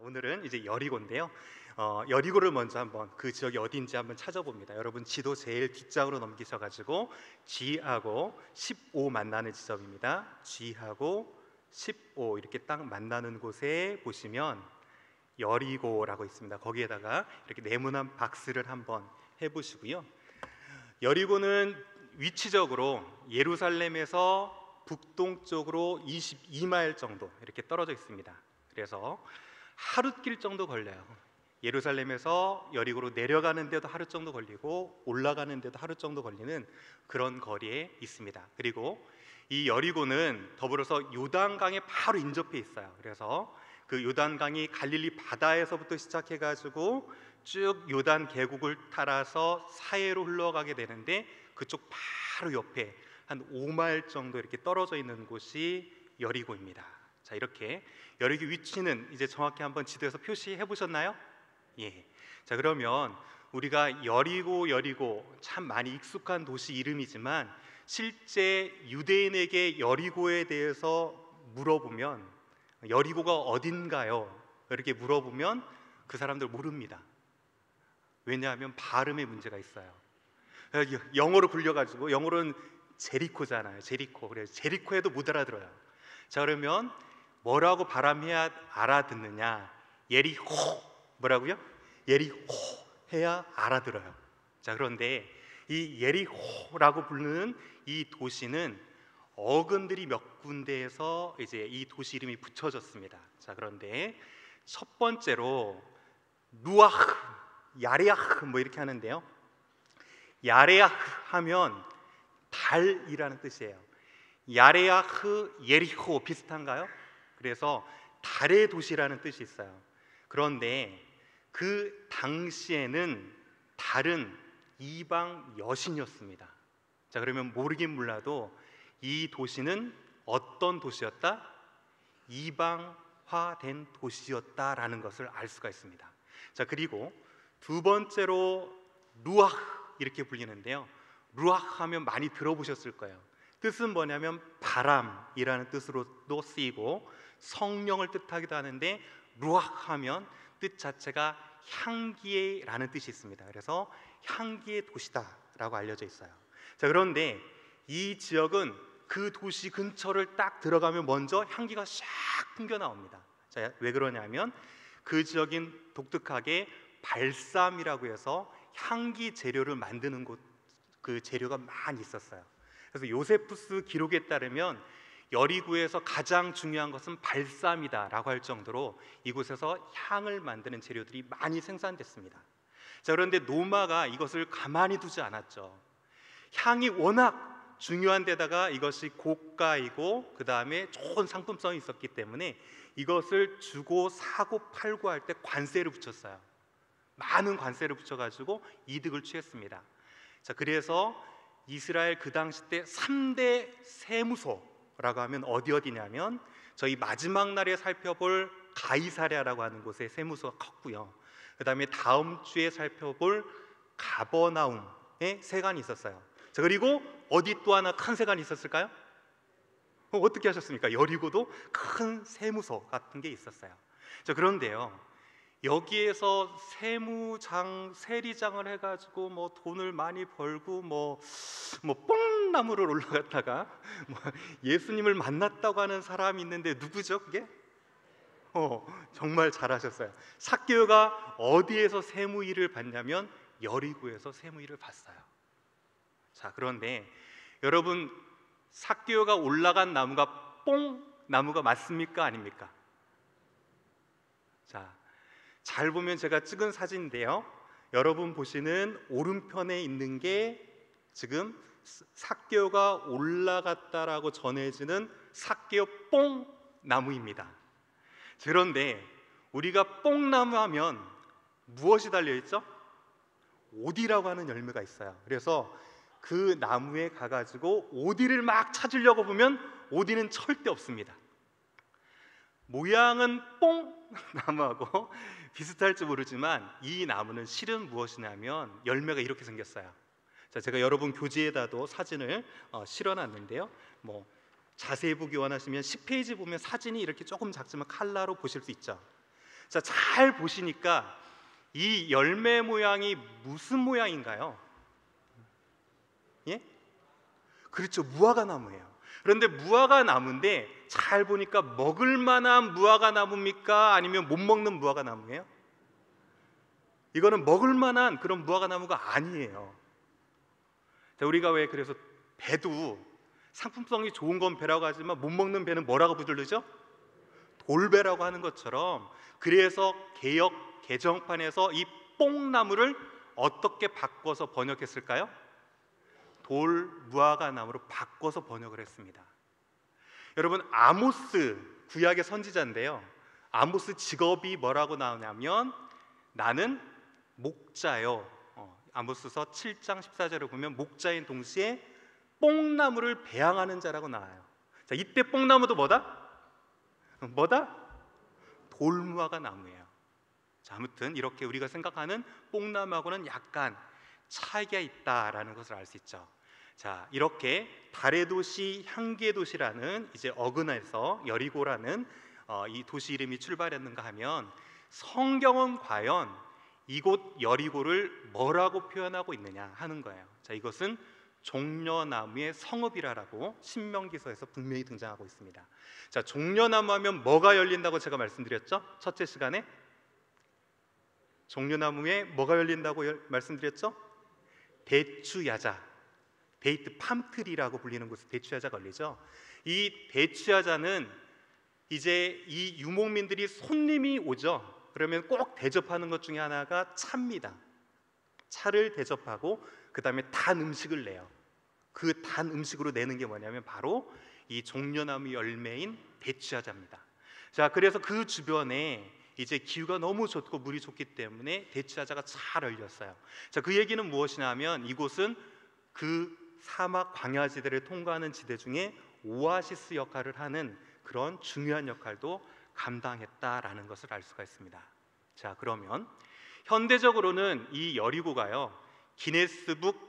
오늘은 이제 여리고인데요. 여리고를 먼저 한번 그 지역이 어딘지 한번 찾아봅니다. 여러분 지도 제일 뒷장으로 넘기셔가지고 G하고 15 만나는 지점입니다. G하고 15 이렇게 딱 만나는 곳에 보시면 여리고라고 있습니다. 거기에다가 이렇게 네모난 박스를 한번 해보시고요. 여리고는 위치적으로 예루살렘에서 북동쪽으로 22마일 정도 이렇게 떨어져 있습니다. 그래서 하룻길 정도 걸려요. 예루살렘에서 여리고로 내려가는 데도 하루 정도 걸리고 올라가는 데도 하루 정도 걸리는 그런 거리에 있습니다. 그리고 이 여리고는 더불어서 요단강에 바로 인접해 있어요. 그래서 그 요단강이 갈릴리 바다에서부터 시작해가지고 쭉 요단 계곡을 따라서 사해로 흘러가게 되는데 그쪽 바로 옆에 한 5마일 정도 이렇게 떨어져 있는 곳이 여리고입니다. 자, 이렇게 여리고 위치는 이제 정확히 한번 지도에서 표시해 보셨나요? 예. 자, 그러면 우리가 여리고 참 많이 익숙한 도시 이름이지만 실제 유대인에게 여리고에 대해서 물어보면 여리고가 어딘가요? 이렇게 물어보면 그 사람들 모릅니다. 왜냐하면 발음에 문제가 있어요. 영어로 불려가지고 영어로는 제리코잖아요. 제리코. 그래서 제리코에도 못 알아들어요. 자, 그러면 뭐라고 발음해야 알아듣느냐? 예리호. 뭐라고요? 예리호 해야 알아들어요. 자, 그런데 이 예리호라고 부르는 이 도시는 어근들이 몇 군데에서 이제 이 도시 이름이 붙여졌습니다. 자, 그런데 첫 번째로 루아흐, 야레아흐 뭐 이렇게 하는데요. 야레아흐 하면 달이라는 뜻이에요. 야레아흐, 예리호 비슷한가요? 그래서 달의 도시라는 뜻이 있어요. 그런데 그 당시에는 달은 이방 여신이었습니다. 자, 그러면 모르긴 몰라도 이 도시는 어떤 도시였다? 이방화된 도시였다라는 것을 알 수가 있습니다. 자, 그리고 두 번째로 루아흐 이렇게 불리는데요. 루아흐 하면 많이 들어보셨을 거예요. 뜻은 뭐냐면 바람이라는 뜻으로도 쓰이고 성령을 뜻하기도 하는데 루아흐 하면 뜻 자체가 향기라는 뜻이 있습니다. 그래서 향기의 도시다라고 알려져 있어요. 자, 그런데 이 지역은 그 도시 근처를 딱 들어가면 먼저 향기가 싹 풍겨 나옵니다. 자, 왜 그러냐면 그 지역인 독특하게 발삼이라고 해서 향기 재료를 만드는 곳, 그 재료가 많이 있었어요. 그래서 요세푸스 기록에 따르면 여리고에서 가장 중요한 것은 발삼이다라고 할 정도로 이곳에서 향을 만드는 재료들이 많이 생산됐습니다. 자, 그런데 노마가 이것을 가만히 두지 않았죠. 향이 워낙 중요한 데다가 이것이 고가이고 그 다음에 좋은 상품성이 있었기 때문에 이것을 주고 사고 팔고 할 때 관세를 붙였어요. 많은 관세를 붙여가지고 이득을 취했습니다. 자, 그래서 이스라엘 그 당시 때 3대 세무소라고 하면 어디냐면 저희 마지막 날에 살펴볼 가이사랴라고 하는 곳에 세무소가 컸고요. 그 다음에 다음 주에 살펴볼 가버나움에 세관이 있었어요. 자, 그리고 어디 또 하나 큰 세관이 있었을까요? 어떻게 하셨습니까? 여리고도 큰 세무소 같은 게 있었어요. 자, 그런데요, 여기에서 세무장, 세리장을 해가지고 뭐 돈을 많이 벌고 뭐 뽕나무를 올라갔다가 뭐 예수님을 만났다고 하는 사람이 있는데 누구죠? 그게? 정말 잘하셨어요. 삭개오가 어디에서 세무일을 받냐면 여리고에서 세무일을 봤어요. 자, 그런데 여러분, 삭개오가 올라간 나무가 뽕나무가 맞습니까? 아닙니까? 자, 잘 보면 제가 찍은 사진인데요, 여러분 보시는 오른편에 있는 게 지금 삭개오가 올라갔다라고 전해지는 삭개오 뽕나무입니다. 그런데 우리가 뽕나무 하면 무엇이 달려있죠? 오디라고 하는 열매가 있어요. 그래서 그 나무에 가가지고 오디를 막 찾으려고 보면 오디는 절대 없습니다. 모양은 뽕나무하고 비슷할지 모르지만 이 나무는 실은 무엇이냐면 열매가 이렇게 생겼어요. 자, 제가 여러분 교재에다도 사진을 실어놨는데요, 뭐 자세히 보기 원하시면 10페이지 보면 사진이 이렇게 조금 작지만 칼라로 보실 수 있죠. 자, 잘 보시니까 이 열매 모양이 무슨 모양인가요? 예? 그렇죠, 무화과 나무예요. 그런데 무화과 나무인데 잘 보니까 먹을 만한 무화과 나무입니까? 아니면 못 먹는 무화과 나무예요? 이거는 먹을 만한 그런 무화과 나무가 아니에요. 자, 우리가 왜 그래서 배도 상품성이 좋은 건 배라고 하지만 못 먹는 배는 뭐라고 부르죠? 돌배라고 하는 것처럼, 그래서 개역 개정판에서 이 뽕나무를 어떻게 바꿔서 번역했을까요? 돌 무화과 나무로 바꿔서 번역을 했습니다. 여러분, 아모스 구약의 선지자인데요, 아모스 직업이 뭐라고 나오냐면 나는 목자요. 아모스서 7장 14절을 보면 목자인 동시에 뽕나무를 배양하는 자라고 나와요. 자, 이때 뽕나무도 뭐다? 돌무화과 나무예요. 자, 아무튼 이렇게 우리가 생각하는 뽕나무하고는 약간 차이가 있다라는 것을 알 수 있죠. 자, 이렇게 달의 도시, 향기의 도시라는 이제 어근에서 여리고라는 이 도시 이름이 출발했는가 하면, 성경은 과연 이곳 여리고를 뭐라고 표현하고 있느냐 하는 거예요. 자, 이것은 종려나무의 성읍이라고 신명기서에서 분명히 등장하고 있습니다. 자, 종려나무 하면 뭐가 열린다고 제가 말씀드렸죠? 첫째 시간에 종려나무에 뭐가 열린다고 말씀드렸죠? 대추야자, 데이트 팜트리라고 불리는 곳에 대추야자가 열리죠. 이 대추야자는 이제 이 유목민들이 손님이 오죠. 그러면 꼭 대접하는 것 중에 하나가 차입니다. 차를 대접하고 그 다음에 단 음식을 내요. 그 단 음식으로 내는 게 뭐냐면 바로 이 종려나무 열매인 대추야자입니다. 자, 그래서 그 주변에 이제 기후가 너무 좋고 물이 좋기 때문에 대추야자가 잘 열렸어요. 자, 그 얘기는 무엇이냐면 이곳은 그 사막 광야지대를 통과하는 지대 중에 오아시스 역할을 하는 그런 중요한 역할도 감당했다라는 것을 알 수가 있습니다. 자, 그러면 현대적으로는 이 여리고가요, 기네스북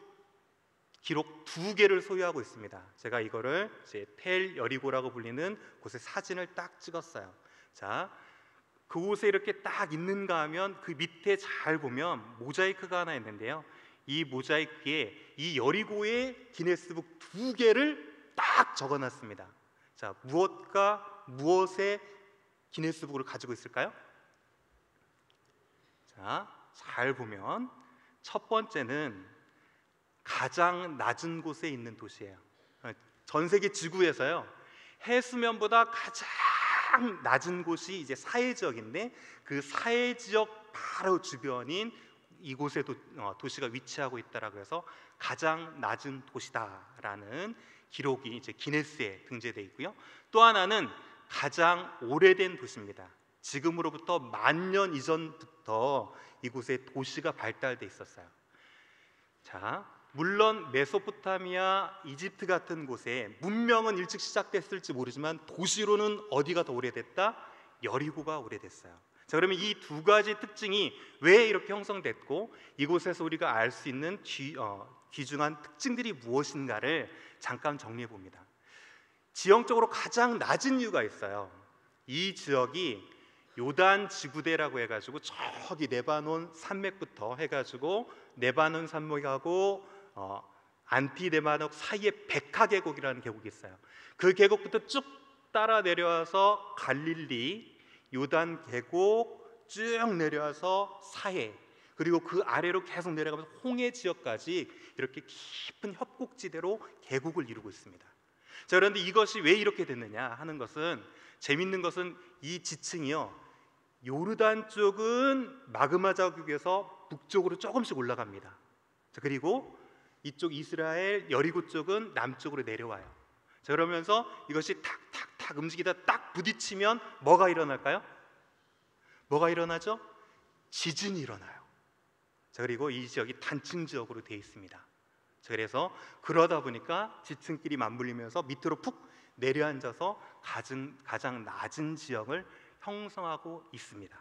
기록 2개를 소유하고 있습니다. 제가 이거를 이제 텔 여리고라고 불리는 곳에 사진을 딱 찍었어요. 자, 그곳에 이렇게 딱 있는가 하면 그 밑에 잘 보면 모자이크가 하나 있는데요, 이 모자이크에 이 여리고의 기네스북 2개를 딱 적어놨습니다. 자, 무엇과 무엇의 기네스북을 가지고 있을까요? 자, 잘 보면 첫 번째는 가장 낮은 곳에 있는 도시예요. 전 세계 지구에서요, 해수면보다 가장 낮은 곳이 이제 사해지역인데, 그 사해지역 바로 주변인 이곳에 도시가 위치하고 있다라고 해서 가장 낮은 도시다라는 기록이 이제 기네스에 등재되어 있고요. 또 하나는 가장 오래된 도시입니다. 지금으로부터 10,000년 이전부터 이곳에 도시가 발달돼 있었어요. 자, 물론 메소포타미아, 이집트 같은 곳에 문명은 일찍 시작됐을지 모르지만 도시로는 어디가 더 오래됐다? 여리고가 오래됐어요. 자, 그러면 이 2가지 특징이 왜 이렇게 형성됐고 이곳에서 우리가 알 수 있는 귀중한 특징들이 무엇인가를 잠깐 정리해 봅니다. 지형적으로 가장 낮은 이유가 있어요. 이 지역이 요단 지구대라고 해가지고 저기 레바논 산맥부터 해가지고 레바논 산맥하고 안티레바논 사이에 베카 계곡이라는 계곡이 있어요. 그 계곡부터 쭉 따라 내려와서 갈릴리, 요단 계곡 쭉 내려와서 사해, 그리고 그 아래로 계속 내려가면서 홍해 지역까지 이렇게 깊은 협곡지대로 계곡을 이루고 있습니다. 자, 그런데 이것이 왜 이렇게 됐느냐 하는 것은, 재밌는 것은 이 지층이요, 요르단 쪽은 마그마 자국에서 북쪽으로 조금씩 올라갑니다. 자, 그리고 이쪽 이스라엘 여리고 쪽은 남쪽으로 내려와요. 자, 그러면서 이것이 탁탁탁 움직이다 딱 부딪히면 뭐가 일어날까요? 뭐가 일어나죠? 지진이 일어나요. 자, 그리고 이 지역이 단층 지역으로 되어 있습니다. 자, 그래서 그러다 보니까 지층끼리 맞물리면서 밑으로 푹 내려앉아서 가장 낮은 지형을 형성하고 있습니다.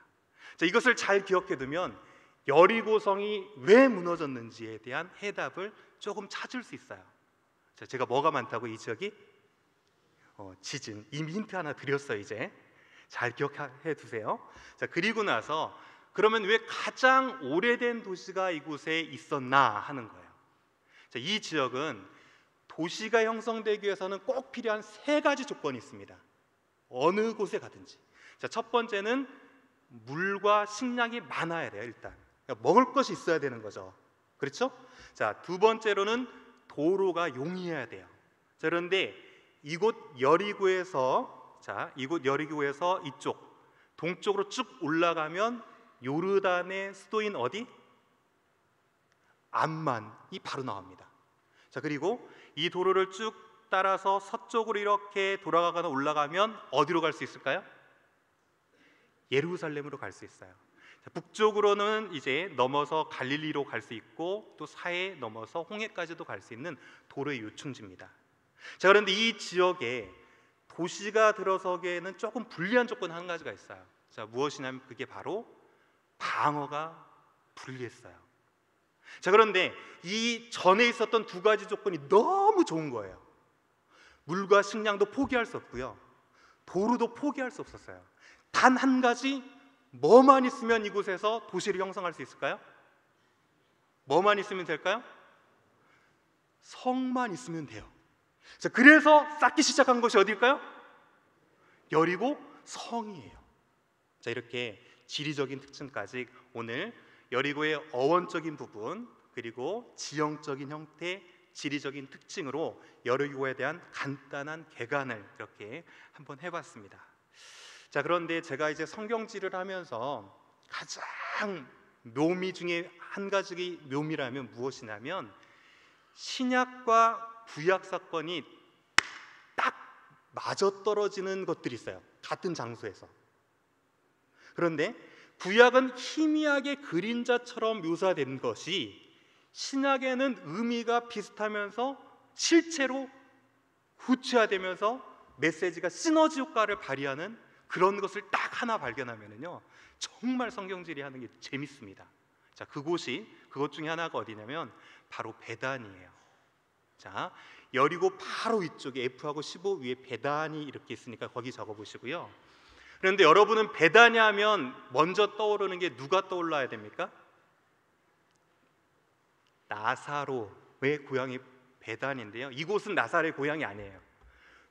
자, 이것을 잘 기억해두면 여리고성이 왜 무너졌는지에 대한 해답을 조금 찾을 수 있어요. 자, 제가 뭐가 많다고 이 지역이 지진, 이미 힌트 하나 드렸어요. 이제 잘 기억해 두세요. 자, 그리고 나서 그러면 왜 가장 오래된 도시가 이곳에 있었나 하는 거예요. 자, 이 지역은 도시가 형성되기 위해서는 꼭 필요한 세 가지 조건이 있습니다. 어느 곳에 가든지. 자, 첫 번째는 물과 식량이 많아야 돼요. 일단 그러니까 먹을 것이 있어야 되는 거죠. 그렇죠? 자, 두 번째로는 도로가 용이해야 돼요. 자, 그런데 이곳 여리고에서 이쪽 동쪽으로 쭉 올라가면 요르단의 수도인 어디? 암만이 바로 나옵니다. 자, 그리고 이 도로를 쭉 따라서 서쪽으로 이렇게 돌아가거나 올라가면 어디로 갈 수 있을까요? 예루살렘으로 갈 수 있어요. 자, 북쪽으로는 이제 넘어서 갈릴리로 갈 수 있고 또 사해 넘어서 홍해까지도 갈 수 있는 도로의 요충지입니다. 자, 그런데 이 지역에 도시가 들어서기에는 조금 불리한 조건 한 가지가 있어요. 자, 무엇이냐면 그게 바로 방어가 불리했어요. 자, 그런데 이 전에 있었던 두 가지 조건이 너무 좋은 거예요. 물과 식량도 포기할 수 없고요, 도로도 포기할 수 없었어요. 단 한 가지, 뭐만 있으면 이곳에서 도시를 형성할 수 있을까요? 뭐만 있으면 될까요? 성만 있으면 돼요. 자, 그래서 쌓기 시작한 것이 어딜까요? 여리고 성이에요. 자, 이렇게 지리적인 특징까지 오늘 여리고의 어원적인 부분 그리고 지형적인 형태, 지리적인 특징으로 여리고에 대한 간단한 개관을 이렇게 한번 해봤습니다. 자, 그런데 제가 이제 성경지를 하면서 가장 묘미 중에 한 가지 묘미라면 무엇이냐면 신약과 구약 사건이 딱 맞아떨어지는 것들이 있어요. 같은 장소에서. 그런데 구약은 희미하게 그림자처럼 묘사된 것이 신약에는 의미가 비슷하면서 실제로 구체화되면서 메시지가 시너지 효과를 발휘하는 그런 것을 딱 하나 발견하면은요, 정말 성경지리 하는 게 재밌습니다. 자, 그것 중에 하나가 어디냐면 바로 베단이에요. 자, 여리고 바로 위쪽에 F하고 15 위에 베단이 이렇게 있으니까 거기 적어 보시고요. 그런데 여러분은 베다니 하면 먼저 떠오르는 게 누가 떠올라야 됩니까? 나사로의 고향이 베단인데요, 이곳은 나사로의 고향이 아니에요.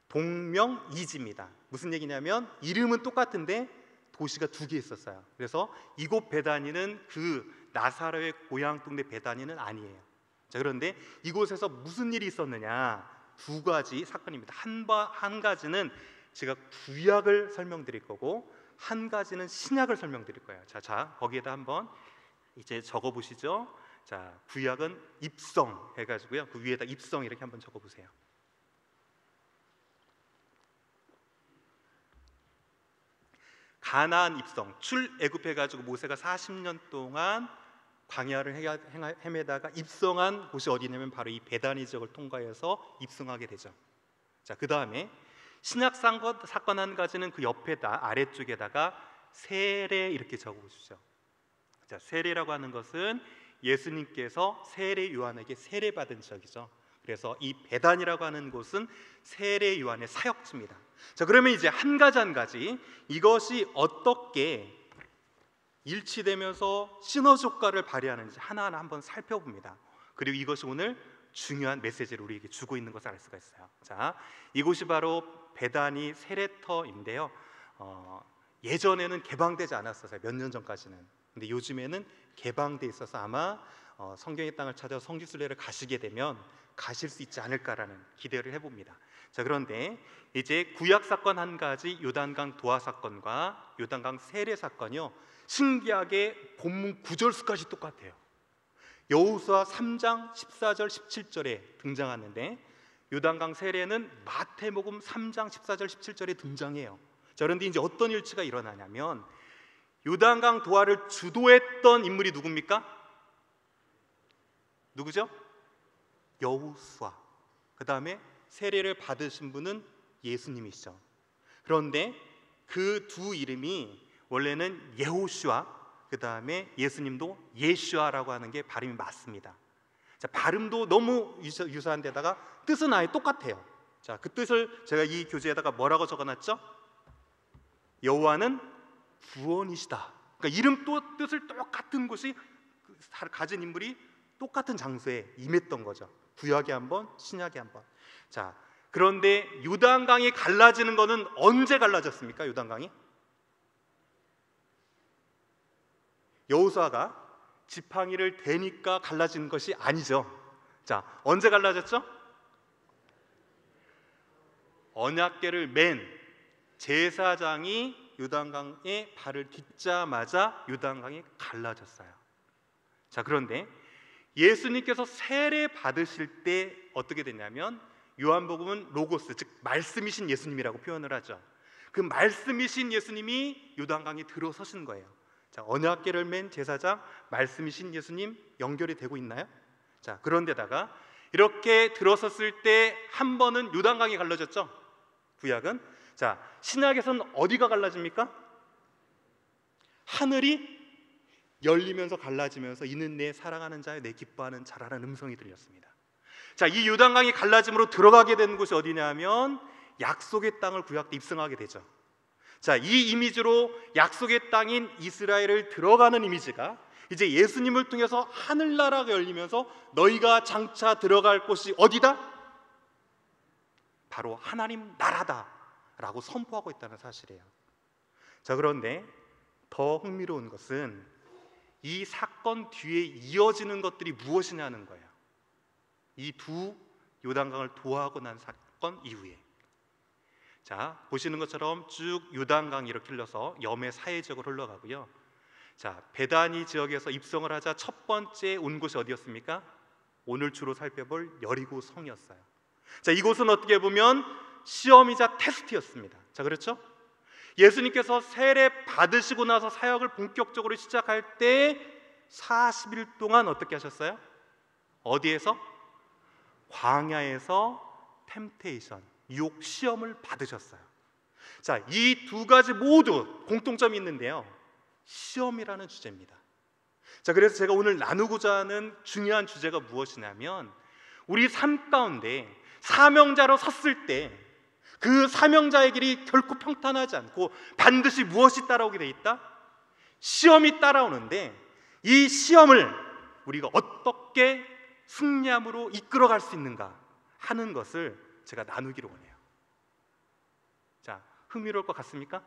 동명이지입니다. 무슨 얘기냐면 이름은 똑같은데 도시가 두 개 있었어요. 그래서 이곳 베다니는 그 나사로의 고향 동네 베다니는 아니에요. 자, 그런데 이곳에서 무슨 일이 있었느냐, 두 가지 사건입니다. 한 가지는 제가 구약을 설명드릴 거고 한 가지는 신약을 설명드릴 거예요. 자, 거기에다 한번 이제 적어 보시죠. 자, 구약은 입성 해가지고요, 그 위에다 입성 이렇게 한번 적어 보세요. 가나안 입성, 출애굽해가지고 모세가 40년 동안 광야를 헤매다가 입성한 곳이 어디냐면 바로 이 베다니 지역을 통과해서 입성하게 되죠. 자, 그 다음에 신약 사건 한 가지는 그 옆에다 아래쪽에다가 세례 이렇게 적어보시죠. 자, 세례라고 하는 것은 예수님께서 세례 요한에게 세례받은 지역이죠. 그래서 이 베단이라고 하는 곳은 세례 요한의 사역지입니다. 자, 그러면 이제 한 가지 이것이 어떻게 일치되면서 시너지 효과를 발휘하는지 하나하나 한번 살펴봅니다. 그리고 이것이 오늘 중요한 메시지를 우리에게 주고 있는 것을 알 수가 있어요. 자, 이곳이 바로 베다니 세례터인데요, 예전에는 개방되지 않았었어요. 몇 년 전까지는. 근데 요즘에는 개방돼 있어서 아마 성경의 땅을 찾아 성지순례를 가시게 되면 가실 수 있지 않을까라는 기대를 해봅니다. 자, 그런데 이제 구약 사건 한 가지, 요단강 도하 사건과 요단강 세례 사건이요, 신기하게 본문 9절수까지 똑같아요. 여호수아 3장 14절 17절에 등장하는데 요단강 세례는 마태복음 3장 14절 17절에 등장해요. 자, 그런데 이제 어떤 일치가 일어나냐면 요단강 도하를 주도했던 인물이 누굽니까? 누구죠? 여호수아. 그 다음에 세례를 받으신 분은 예수님이시죠. 그런데 그 두 이름이 원래는 예호슈아, 그 다음에 예수님도 예슈아라고 하는 게 발음이 맞습니다. 자, 발음도 너무 유사한 데다가 뜻은 아예 똑같아요. 자, 그 뜻을 제가 이 교재에다가 뭐라고 적어놨죠? 여호와는 구원이시다. 그러니까 이름 또 뜻을 똑같은 곳이 가진 인물이 똑같은 장소에 임했던 거죠. 구약에 한 번, 신약에 한 번. 자, 그런데 요단강이 갈라지는 것은 언제 갈라졌습니까? 요단강이 여호수아가 지팡이를 대니까 갈라지는 것이 아니죠. 자, 언제 갈라졌죠? 언약궤를 맨 제사장이 요단강에 발을 딛자마자 요단강이 갈라졌어요. 자, 그런데 예수님께서 세례 받으실 때 어떻게 됐냐면 요한복음은 로고스, 즉 말씀이신 예수님이라고 표현을 하죠. 그 말씀이신 예수님이 요단강에 들어서신 거예요. 자, 언약궤를 맨 제사장, 말씀이신 예수님 연결이 되고 있나요? 자, 그런데다가 이렇게 들어섰을 때 한 번은 요단강이 갈라졌죠. 구약은. 자, 신약에서는 어디가 갈라집니까? 하늘이 열리면서 갈라지면서 이는 내 사랑하는 자여 내 기뻐하는 자라는 음성이 들렸습니다. 자, 이 요단강이 갈라짐으로 들어가게 되는 곳이 어디냐면 약속의 땅을 구약 때 입성하게 되죠. 자, 이 이미지로 약속의 땅인 이스라엘을 들어가는 이미지가 이제 예수님을 통해서 하늘나라가 열리면서 너희가 장차 들어갈 곳이 어디다? 바로 하나님 나라다 라고 선포하고 있다는 사실이에요. 자, 그런데 더 흥미로운 것은 이 사건 뒤에 이어지는 것들이 무엇이냐는 거예요. 이 두 요단강을 도하고 난 사건 이후에. 자, 보시는 것처럼 쭉 요단강이 이렇게 흘러서 염해 사해 지역으로 흘러가고요. 자, 베다니 지역에서 입성을 하자 첫 번째 온 곳이 어디였습니까? 오늘 주로 살펴볼 여리고 성이었어요. 자, 이곳은 어떻게 보면 시험이자 테스트였습니다. 자, 그렇죠? 예수님께서 세례 받으시고 나서 사역을 본격적으로 시작할 때 40일 동안 어떻게 하셨어요? 어디에서? 광야에서 템테이션, 유혹 시험을 받으셨어요. 자, 이 두 가지 모두 공통점이 있는데요. 시험이라는 주제입니다. 자, 그래서 제가 오늘 나누고자 하는 중요한 주제가 무엇이냐면 우리 삶 가운데 사명자로 섰을 때 그 사명자의 길이 결코 평탄하지 않고 반드시 무엇이 따라오게 돼 있다? 시험이 따라오는데 이 시험을 우리가 어떻게 승리함으로 이끌어갈 수 있는가 하는 것을 제가 나누기로 원해요. 자, 흥미로울 것 같습니까?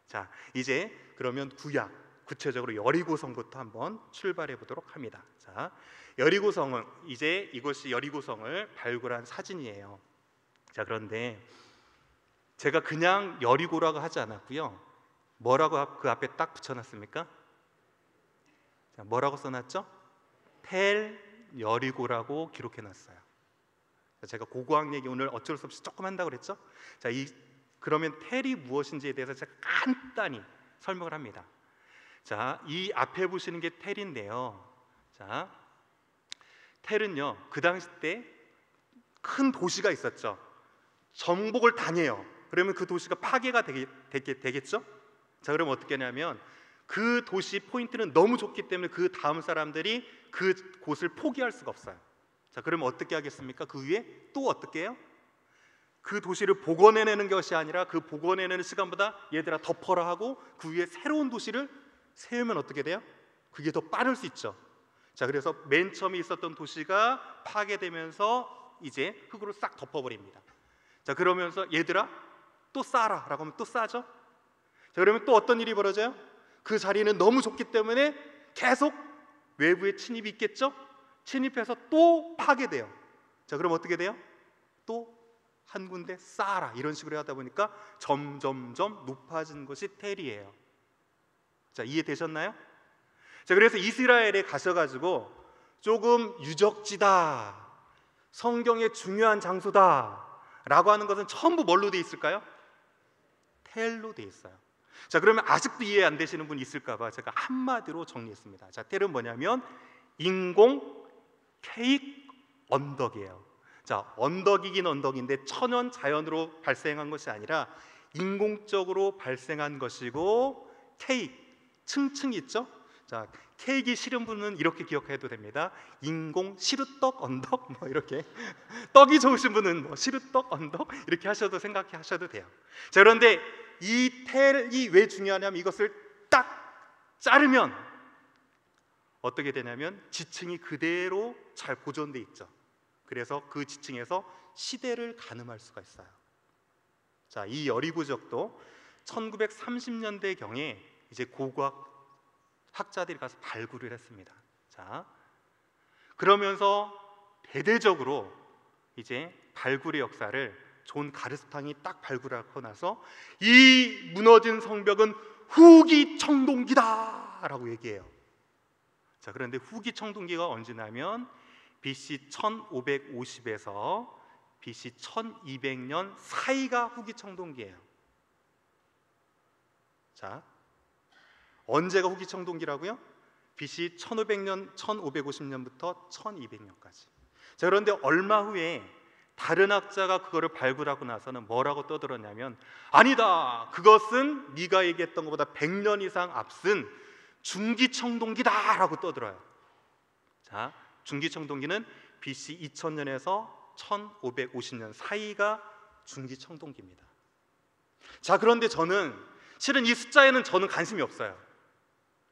자, 이제 그러면 구약 구체적으로 여리고성부터 한번 출발해 보도록 합니다. 자, 여리고성은 이제 이곳이 여리고성을 발굴한 사진이에요. 자, 그런데 제가 그냥 여리고라고 하지 않았고요. 뭐라고 그 앞에 딱 붙여놨습니까? 자, 뭐라고 써놨죠? 텔 여리고라고 기록해놨어요. 자, 제가 고고학 얘기 오늘 어쩔 수 없이 조금 한다고 그랬죠? 자, 그러면 텔이 무엇인지에 대해서 제가 간단히 설명을 합니다. 자, 이 앞에 보시는 게 텔인데요. 자, 텔은요, 그 당시 때 큰 도시가 있었죠. 정복을 당해요. 그러면 그 도시가 파괴가 되겠죠? 자, 그러면 어떻게 하냐면 그 도시 포인트는 너무 좋기 때문에 그 다음 사람들이 그 곳을 포기할 수가 없어요. 자, 그러면 어떻게 하겠습니까? 그 위에 또 어떻게 해요? 그 도시를 복원해내는 것이 아니라 그 복원해내는 시간보다 얘들아 덮어라 하고 그 위에 새로운 도시를 세우면 어떻게 돼요? 그게 더 빠를 수 있죠. 자, 그래서 맨 처음에 있었던 도시가 파괴되면서 이제 흙으로 싹 덮어버립니다. 자, 그러면서 얘들아 또 쌓아라 라고 하면 또 쌓죠. 자, 그러면 또 어떤 일이 벌어져요? 그 자리는 너무 좋기 때문에 계속 외부의 침입이 있겠죠. 침입해서 또 파괴돼요. 자, 그럼 어떻게 돼요? 또 한 군데 쌓아라 이런 식으로 하다 보니까 점점점 높아진 것이 텔이에요. 자, 이해되셨나요? 자, 그래서 이스라엘에 가셔가지고 조금 유적지다, 성경의 중요한 장소다 라고 하는 것은 전부 뭘로 돼 있을까요? 텔로 돼 있어요. 자, 그러면 아직도 이해 안 되시는 분 있을까 봐 제가 한마디로 정리했습니다. 자, 텔은 뭐냐면 인공 케이크 언덕이에요. 자, 언덕이긴 언덕인데 천연 자연으로 발생한 것이 아니라 인공적으로 발생한 것이고 케이크, 층층이 있죠? 자, 케이크 싫은 분은 이렇게 기억해도 됩니다. 인공 시루떡 언덕 뭐 이렇게 떡이 좋으신 분은 뭐 시루떡 언덕 이렇게 하셔도 생각하셔도 돼요. 자, 그런데 이 텔이 왜 중요하냐면 이것을 딱 자르면 어떻게 되냐면 지층이 그대로 잘 보존돼 있죠. 그래서 그 지층에서 시대를 가늠할 수가 있어요. 자, 이 여리고적도 1930년대 경에 이제 고고학 학자들이 가서 발굴을 했습니다. 자, 그러면서 대대적으로 이제 발굴의 역사를 존 가르스탕이 딱 발굴하고 나서 이 무너진 성벽은 후기 청동기다라고 얘기해요. 자, 그런데 후기 청동기가 언제냐면 BC 1550에서 BC 1200년 사이가 후기 청동기예요. 자, 언제가 후기 청동기라고요? BC 1500년, 1550년부터 1200년까지. 자, 그런데 얼마 후에 다른 학자가 그거를 발굴하고 나서는 뭐라고 떠들었냐면 아니다, 그것은 네가 얘기했던 것보다 100년 이상 앞선 중기청동기다라고 떠들어요. 자, 중기청동기는 BC 2000년에서 1550년 사이가 중기청동기입니다. 자, 그런데 저는 실은 이 숫자에는 저는 관심이 없어요.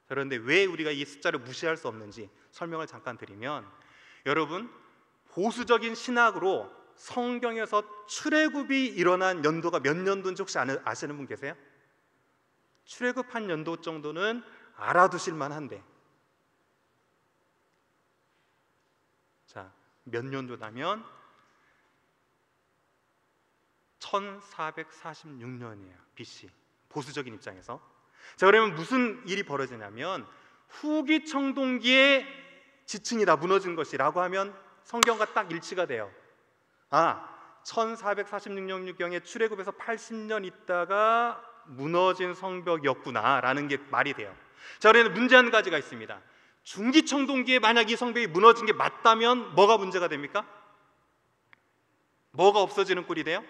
그런데 왜 우리가 이 숫자를 무시할 수 없는지 설명을 잠깐 드리면, 여러분, 보수적인 신학으로 성경에서 출애굽이 일어난 연도가 몇 년도인지 혹시 아시는 분 계세요? 출애굽한 연도 정도는 알아두실 만한데, 자, 몇 년도냐면 1446년이에요. BC. 보수적인 입장에서. 자, 그러면 무슨 일이 벌어지냐면 후기 청동기의 지층이다, 무너진 것이라고 하면 성경과 딱 일치가 돼요. 아, 1446년경에 출애굽해서 80년 있다가 무너진 성벽이었구나라는 게 말이 돼요. 자, 그런데 문제 한 가지가 있습니다. 중기청동기에 만약 이 성벽이 무너진 게 맞다면 뭐가 문제가 됩니까? 뭐가 없어지는 꼴이 돼요?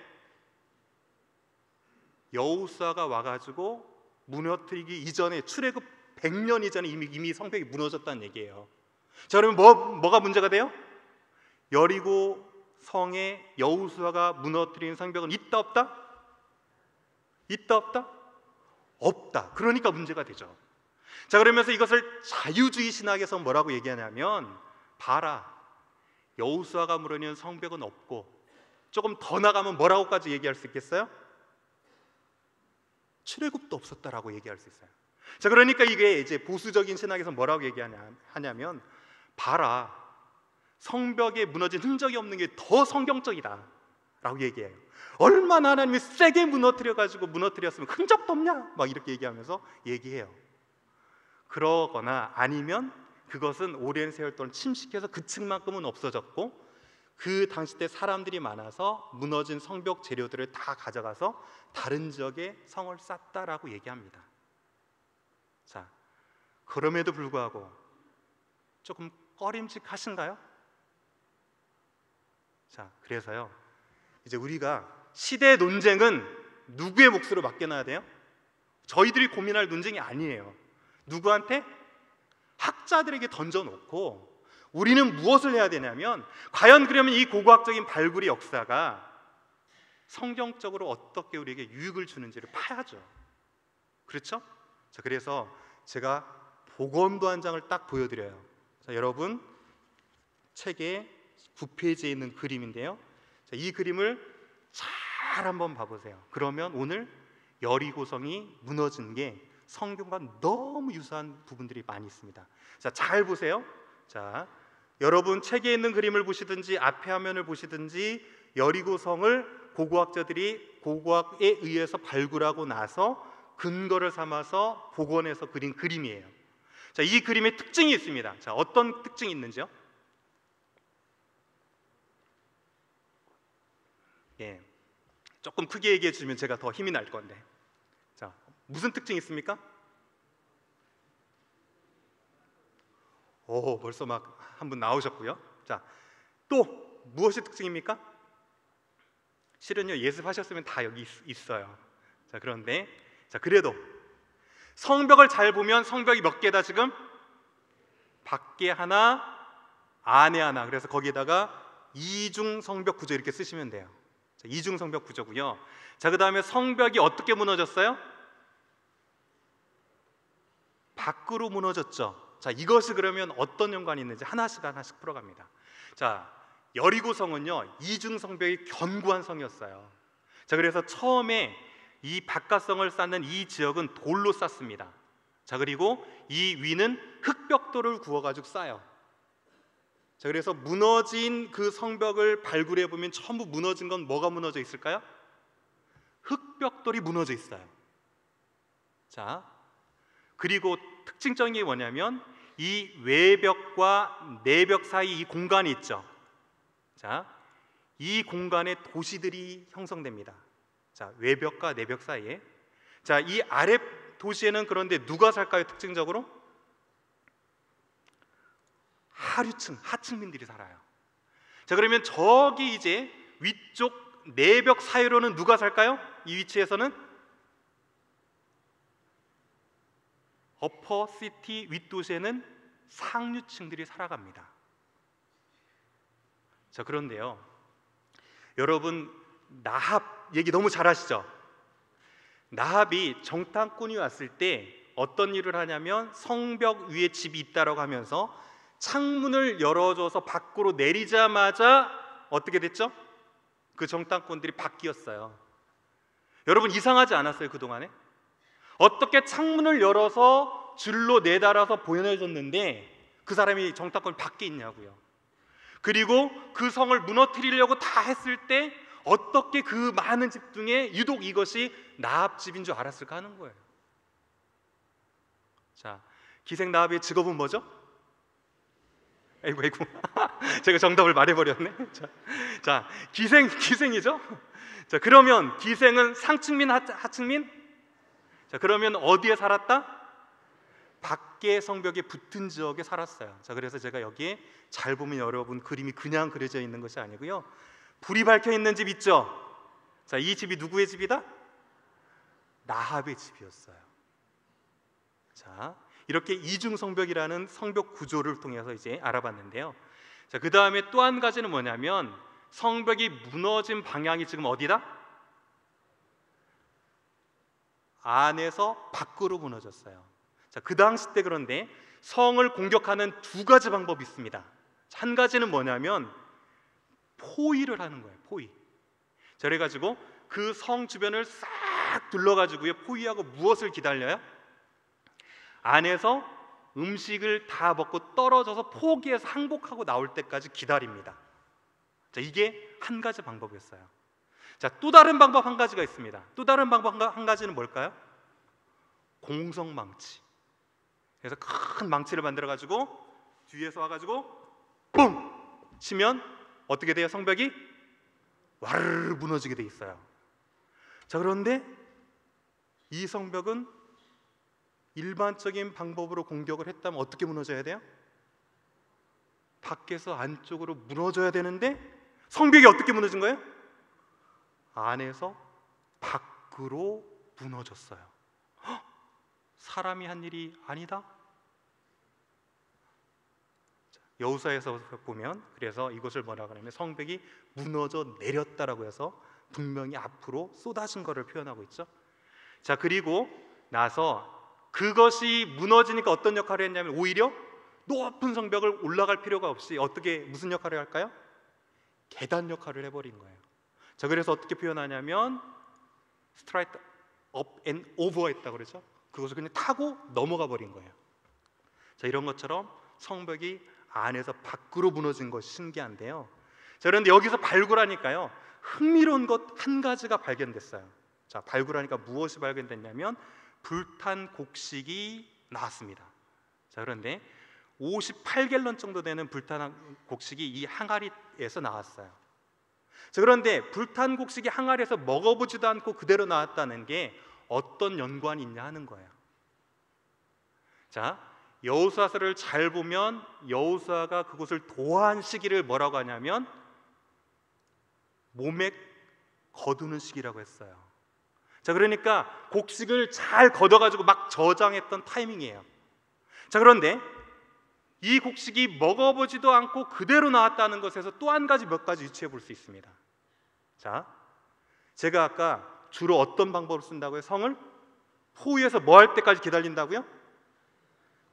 여호수아가 와가지고 무너뜨리기 이전에, 출애굽 100년 이전에 이미 성벽이 무너졌다는 얘기예요. 자, 그러면 뭐가 문제가 돼요? 여리고 성에 여호수아가 무너뜨린 성벽은 있다 없다? 있다 없다? 없다. 그러니까 문제가 되죠. 자, 그러면서 이것을 자유주의 신학에서 뭐라고 얘기하냐면, 봐라, 여호수아가 무너뜨린 성벽은 없고, 조금 더 나가면 뭐라고까지 얘기할 수 있겠어요? 출애굽도 없었다라고 얘기할 수 있어요. 자, 그러니까 이게 이제 보수적인 신학에서 뭐라고 얘기하냐면, 봐라, 성벽에 무너진 흔적이 없는 게 더 성경적이다 라고 얘기해요. 얼마나 하나님이 세게 무너뜨렸으면 흔적도 없냐, 막 이렇게 얘기하면서 얘기해요. 그러거나 아니면 그것은 오랜 세월 동안 침식해서 그 층만큼은 없어졌고, 그 당시 때 사람들이 많아서 무너진 성벽 재료들을 다 가져가서 다른 지역에 성을 쌓았다라고 얘기합니다. 자, 그럼에도 불구하고 조금 꺼림칙하신가요? 자, 그래서요, 이제 우리가 시대 논쟁은 누구의 몫으로 맡겨놔야 돼요? 저희들이 고민할 논쟁이 아니에요. 누구한테? 학자들에게 던져놓고 우리는 무엇을 해야 되냐면, 과연 그러면 이 고고학적인 발굴의 역사가 성경적으로 어떻게 우리에게 유익을 주는지를 파야죠. 그렇죠? 자, 그래서 제가 복음도 한 장을 딱 보여드려요. 자, 여러분, 책에 9페이지에 있는 그림인데요. 자, 이 그림을 잘 한번 봐보세요. 그러면 오늘 여리고성이 무너진 게 성경과 너무 유사한 부분들이 많이 있습니다. 자, 잘 보세요. 자, 여러분 책에 있는 그림을 보시든지 앞에 화면을 보시든지 여리고성을 고고학자들이 고고학에 의해서 발굴하고 나서 근거를 삼아서 복원해서 그린 그림이에요. 자, 이 그림의 특징이 있습니다. 자, 어떤 특징이 있는지요? 예, 조금 크게 얘기해 주시면 제가 더 힘이 날 건데. 자, 무슨 특징이 있습니까? 오, 벌써 막 한 분 나오셨고요. 자, 또 무엇이 특징입니까? 실은요, 예습하셨으면 다 여기 있어요. 자, 그런데 자, 그래도 성벽을 잘 보면 성벽이 몇 개다 지금? 밖에 하나, 안에 하나. 그래서 거기에다가 이중 성벽 구조 이렇게 쓰시면 돼요. 이중 성벽 구조고요. 자, 그다음에 성벽이 어떻게 무너졌어요? 밖으로 무너졌죠. 자, 이것이 그러면 어떤 연관이 있는지 하나씩 풀어갑니다. 자, 여리고성은요, 이중 성벽이 견고한 성이었어요. 자, 그래서 처음에 이 바깥성을 쌓는 이 지역은 돌로 쌓습니다. 자, 그리고 이 위는 흙벽돌을 구워가지고 쌓아요. 자, 그래서 무너진 그 성벽을 발굴해 보면 전부 무너진 건 뭐가 무너져 있을까요? 흙벽돌이 무너져 있어요. 자, 그리고 특징적인 게 뭐냐면 이 외벽과 내벽 사이 이 공간이 있죠. 자, 이 공간에 도시들이 형성됩니다. 자, 외벽과 내벽 사이에. 자, 이 아래 도시에는 그런데 누가 살까요? 특징적으로 하류층, 하층민들이 살아요. 자, 그러면 저기 이제 위쪽 내벽 사이로는 누가 살까요? 이 위치에서는 어퍼 시티 윗도시에는 상류층들이 살아갑니다. 자, 그런데요, 여러분 나합 얘기 너무 잘 아시죠? 나합이 정탐꾼이 왔을 때 어떤 일을 하냐면 성벽 위에 집이 있다라고 하면서 창문을 열어줘서 밖으로 내리자마자 어떻게 됐죠? 그 정탐꾼들이 바뀌었어요. 여러분 이상하지 않았어요? 그동안에 어떻게 창문을 열어서 줄로 내달아서 보내줬는데 그 사람이 정탐꾼이 밖에 있냐고요. 그리고 그 성을 무너뜨리려고 다 했을 때 어떻게 그 많은 집 중에 유독 이것이 나합 집인 줄 알았을까 하는 거예요. 자, 기생 나합의 직업은 뭐죠? 아이고 제가 정답을 말해버렸네. 자, 기생이죠. 자, 그러면 기생은 상층민 하층민? 자, 그러면 어디에 살았다? 밖에 성벽에 붙은 지역에 살았어요. 자, 그래서 제가 여기에 잘 보면 여러분 그림이 그냥 그려져 있는 것이 아니고요, 불이 밝혀 있는 집 있죠? 자, 이 집이 누구의 집이다? 나합의 집이었어요. 자, 이렇게 이중 성벽이라는 성벽 구조를 통해서 이제 알아봤는데요. 자, 그 다음에 또 한 가지는 뭐냐면 성벽이 무너진 방향이 지금 어디다? 안에서 밖으로 무너졌어요. 자, 그 당시 때 그런데 성을 공격하는 두 가지 방법이 있습니다. 한 가지는 뭐냐면 포위를 하는 거예요. 포위. 자, 그래가지고 그 성 주변을 싹 둘러가지고요, 포위하고 무엇을 기다려요? 안에서 음식을 다 먹고 떨어져서 포기해서 항복하고 나올 때까지 기다립니다. 자, 이게 한 가지 방법이었어요. 자, 또 다른 방법 한 가지가 있습니다. 또 다른 방법 한 가지는 뭘까요? 공성망치. 그래서 큰 망치를 만들어 가지고 뒤에서 와가지고 뿡 치면 어떻게 돼요? 성벽이 와르르 무너지게 돼 있어요. 자, 그런데 이 성벽은 일반적인 방법으로 공격을 했다면 어떻게 무너져야 돼요? 밖에서 안쪽으로 무너져야 되는데 성벽이 어떻게 무너진 거예요? 안에서 밖으로 무너졌어요. 헉, 사람이 한 일이 아니다? 여호수아에서 보면 그래서 이것을 뭐라고 하냐면 성벽이 무너져 내렸다라고 해서 분명히 앞으로 쏟아진 것을 표현하고 있죠. 자, 그리고 나서 그것이 무너지니까 어떤 역할을 했냐면 오히려 높은 성벽을 올라갈 필요가 없이 어떻게 무슨 역할을 할까요? 계단 역할을 해버린 거예요. 자, 그래서 어떻게 표현하냐면 스트라이트 업 앤 오버 했다고 그러죠. 그것을 그냥 타고 넘어가 버린 거예요. 자, 이런 것처럼 성벽이 안에서 밖으로 무너진 것이 신기한데요. 자, 그런데 여기서 발굴하니까요, 흥미로운 것 한 가지가 발견됐어요. 자, 발굴하니까 무엇이 발견됐냐면 불탄 곡식이 나왔습니다. 자, 그런데 58갤런 정도 되는 불탄 곡식이 이 항아리에서 나왔어요. 자, 그런데 불탄 곡식이 항아리에서 먹어보지도 않고 그대로 나왔다는 게 어떤 연관이 있냐 하는 거예요. 자, 여호수아서를 잘 보면 여호수아가 그곳을 도한 시기를 뭐라고 하냐면 몸에 거두는 시기라고 했어요. 자, 그러니까 곡식을 잘 걷어가지고 막 저장했던 타이밍이에요. 자, 그런데 이 곡식이 먹어보지도 않고 그대로 나왔다는 것에서 또 한 가지 몇 가지 유추해 볼 수 있습니다. 자, 제가 아까 주로 어떤 방법을 쓴다고요? 성을 포위해서 뭐 할 때까지 기다린다고요?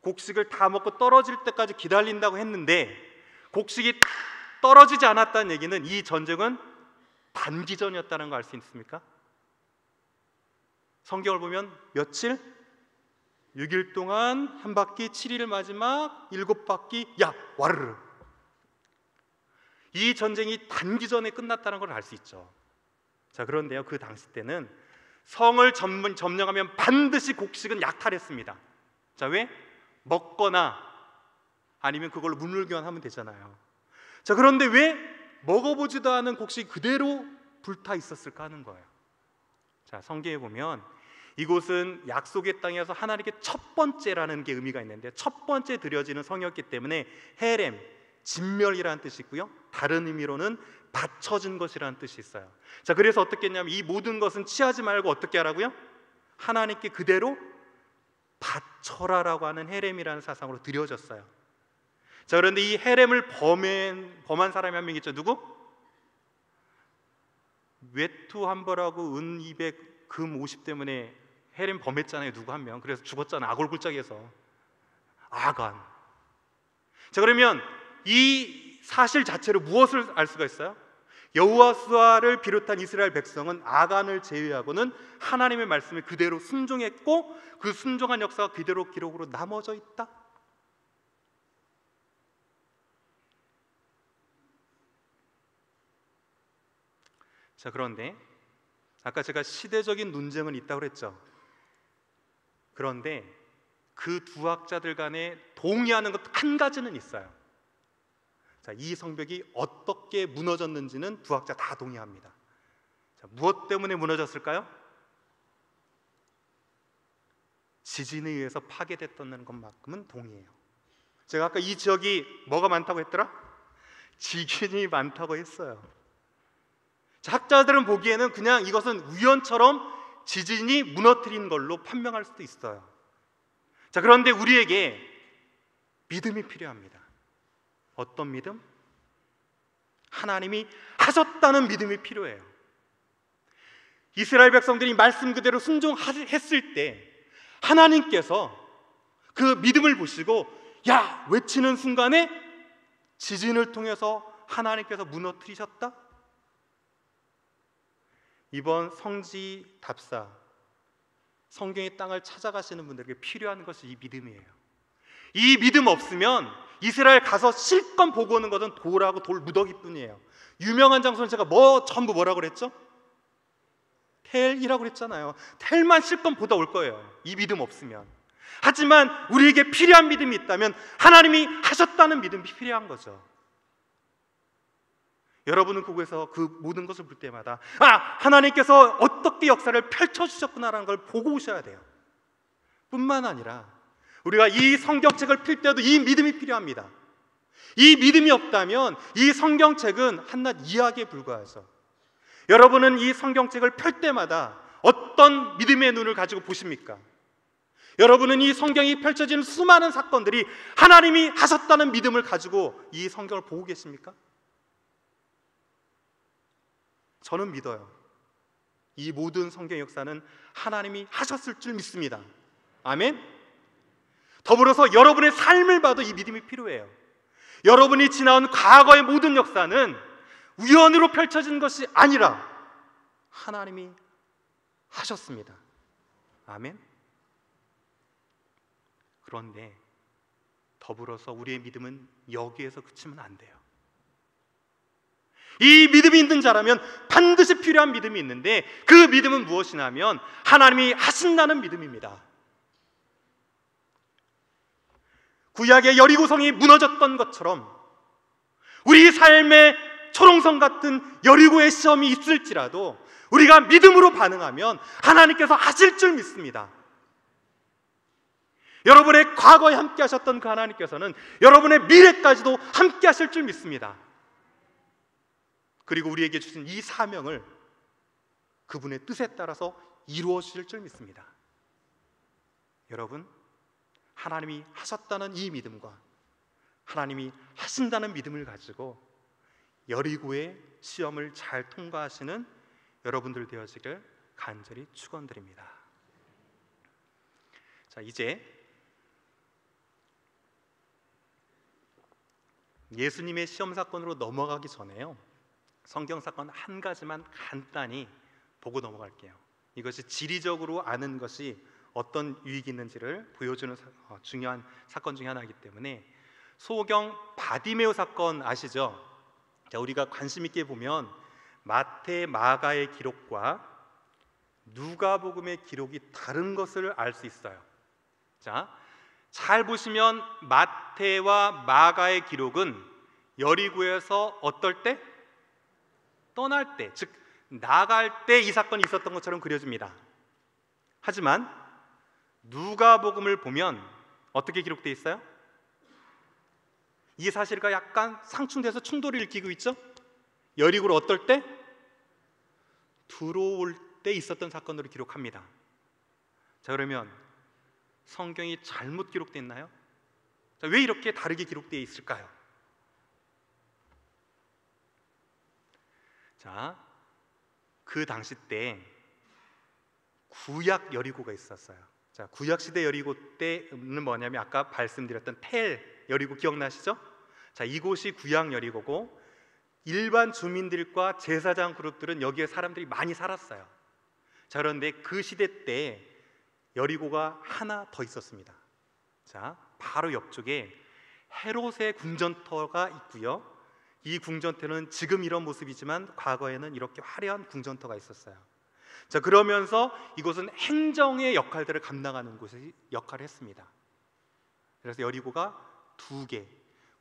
곡식을 다 먹고 떨어질 때까지 기다린다고 했는데, 곡식이 떨어지지 않았다는 얘기는 이 전쟁은 단기전이었다는 거 알 수 있습니까? 성경을 보면 며칠? 6일 동안 한 바퀴, 7일 마지막 7바퀴, 야 와르르. 이 전쟁이 단기전에 끝났다는 걸 알 수 있죠. 자, 그런데요, 그 당시 때는 성을 점령하면 반드시 곡식은 약탈했습니다. 자, 왜? 먹거나 아니면 그걸로 문물교환하면 되잖아요. 자, 그런데 왜 먹어보지도 않은 곡식이 그대로 불타 있었을까 하는 거예요. 자, 성경에 보면 이곳은 약속의 땅이어서 하나님께 첫 번째라는 게 의미가 있는데, 첫 번째 드려지는 성이었기 때문에 헤렘, 진멸이라는 뜻이 있고요, 다른 의미로는 바쳐진 것이라는 뜻이 있어요. 자, 그래서 어떻게 했냐면 이 모든 것은 취하지 말고 어떻게 하라고요? 하나님께 그대로 바쳐라라고 하는 헤렘이라는 사상으로 드려졌어요. 자, 그런데 이 헤렘을 범한 사람이 한 명 있죠. 누구? 외투 한 벌하고 은 200, 금 50 때문에 헤렘 범했잖아요. 누구 한 명. 그래서 죽었잖아요. 아골골짜기에서. 아간. 자, 그러면 이 사실 자체로 무엇을 알 수가 있어요? 여호와를 비롯한 이스라엘 백성은 아간을 제외하고는 하나님의 말씀에 그대로 순종했고, 그 순종한 역사가 그대로 기록으로 남아져 있다. 자, 그런데 아까 제가 시대적인 논쟁은 있다고 그랬죠. 그런데 그 두 학자들 간에 동의하는 것 한 가지는 있어요. 자, 이 성벽이 어떻게 무너졌는지는 두 학자 다 동의합니다. 자, 무엇 때문에 무너졌을까요? 지진에 의해서 파괴됐다는 것만큼은 동의해요. 제가 아까 이 지역이 뭐가 많다고 했더라? 지진이 많다고 했어요. 자, 학자들은 보기에는 그냥 이것은 우연처럼 지진이 무너뜨린 걸로 판명할 수도 있어요. 자, 그런데 우리에게 믿음이 필요합니다. 어떤 믿음? 하나님이 하셨다는 믿음이 필요해요. 이스라엘 백성들이 말씀 그대로 순종했을 때 하나님께서 그 믿음을 보시고 야! 외치는 순간에 지진을 통해서 하나님께서 무너뜨리셨다? 이번 성지 답사, 성경의 땅을 찾아가시는 분들에게 필요한 것이 이 믿음이에요. 이 믿음 없으면 이스라엘 가서 실컷 보고 오는 것은 돌하고 돌 무더기뿐이에요. 유명한 장소는 제가 전부 뭐라고 그랬죠? 텔이라고 그랬잖아요. 텔만 실컷 보다 올 거예요, 이 믿음 없으면. 하지만 우리에게 필요한 믿음이 있다면 하나님이 하셨다는 믿음이 필요한 거죠. 여러분은 그곳에서 그 모든 것을 볼 때마다 하나님께서 어떻게 역사를 펼쳐주셨구나라는 걸 보고 오셔야 돼요. 뿐만 아니라 우리가 이 성경책을 필 때도 이 믿음이 필요합니다. 이 믿음이 없다면 이 성경책은 한낱 이야기에 불과해서, 여러분은 이 성경책을 펼 때마다 어떤 믿음의 눈을 가지고 보십니까? 여러분은 이 성경이 펼쳐지는 수많은 사건들이 하나님이 하셨다는 믿음을 가지고 이 성경을 보고 계십니까? 저는 믿어요. 이 모든 성경 역사는 하나님이 하셨을 줄 믿습니다. 아멘. 더불어서 여러분의 삶을 봐도 이 믿음이 필요해요. 여러분이 지나온 과거의 모든 역사는 우연으로 펼쳐진 것이 아니라 하나님이 하셨습니다. 아멘. 그런데 더불어서 우리의 믿음은 여기에서 그치면 안 돼요. 이 믿음이 있는 자라면 반드시 필요한 믿음이 있는데, 그 믿음은 무엇이냐면 하나님이 하신다는 믿음입니다. 구약의 여리고성이 무너졌던 것처럼 우리 삶의 초롱성 같은 여리고의 시험이 있을지라도 우리가 믿음으로 반응하면 하나님께서 하실 줄 믿습니다. 여러분의 과거에 함께 하셨던 그 하나님께서는 여러분의 미래까지도 함께 하실 줄 믿습니다. 그리고 우리에게 주신 이 사명을 그분의 뜻에 따라서 이루어질 줄 믿습니다. 여러분, 하나님이 하셨다는 이 믿음과 하나님이 하신다는 믿음을 가지고 여리고의 시험을 잘 통과하시는 여러분들 되어지길 간절히 축원드립니다. 자, 이제 예수님의 시험 사건으로 넘어가기 전에요, 성경 사건 한 가지만 간단히 보고 넘어갈게요. 이것이 지리적으로 아는 것이 어떤 유익이 있는지를 보여주는 중요한 사건 중에 하나이기 때문에, 소경 바디메오 사건 아시죠? 자, 우리가 관심 있게 보면 마태, 마가의 기록과 누가복음의 기록이 다른 것을 알 수 있어요. 자, 잘 보시면 마태와 마가의 기록은 여리고에서 어떨 때? 떠날 때, 즉 나갈 때 이 사건이 있었던 것처럼 그려집니다. 하지만 누가복음을 보면 어떻게 기록되어 있어요? 이 사실과 약간 상충돼서 충돌을 일으키고 있죠. 여리고로 어떨 때? 들어올 때 있었던 사건으로 기록합니다. 자, 그러면 성경이 잘못 기록되어 있나요? 자, 왜 이렇게 다르게 기록되어 있을까요? 자, 그 당시 때 구약 여리고가 있었어요. 자, 구약 시대 여리고 때는 뭐냐면 아까 말씀드렸던 텔 여리고 기억나시죠? 자, 이곳이 구약 여리고고 일반 주민들과 제사장 그룹들은 여기에 사람들이 많이 살았어요. 자, 그런데 그 시대 때 여리고가 하나 더 있었습니다. 자, 바로 옆쪽에 헤롯의 궁전터가 있고요. 이 궁전터는 지금 이런 모습이지만 과거에는 이렇게 화려한 궁전터가 있었어요. 자, 그러면서 이곳은 행정의 역할들을 감당하는 곳이 역할을 했습니다. 그래서 여리고가 두 개,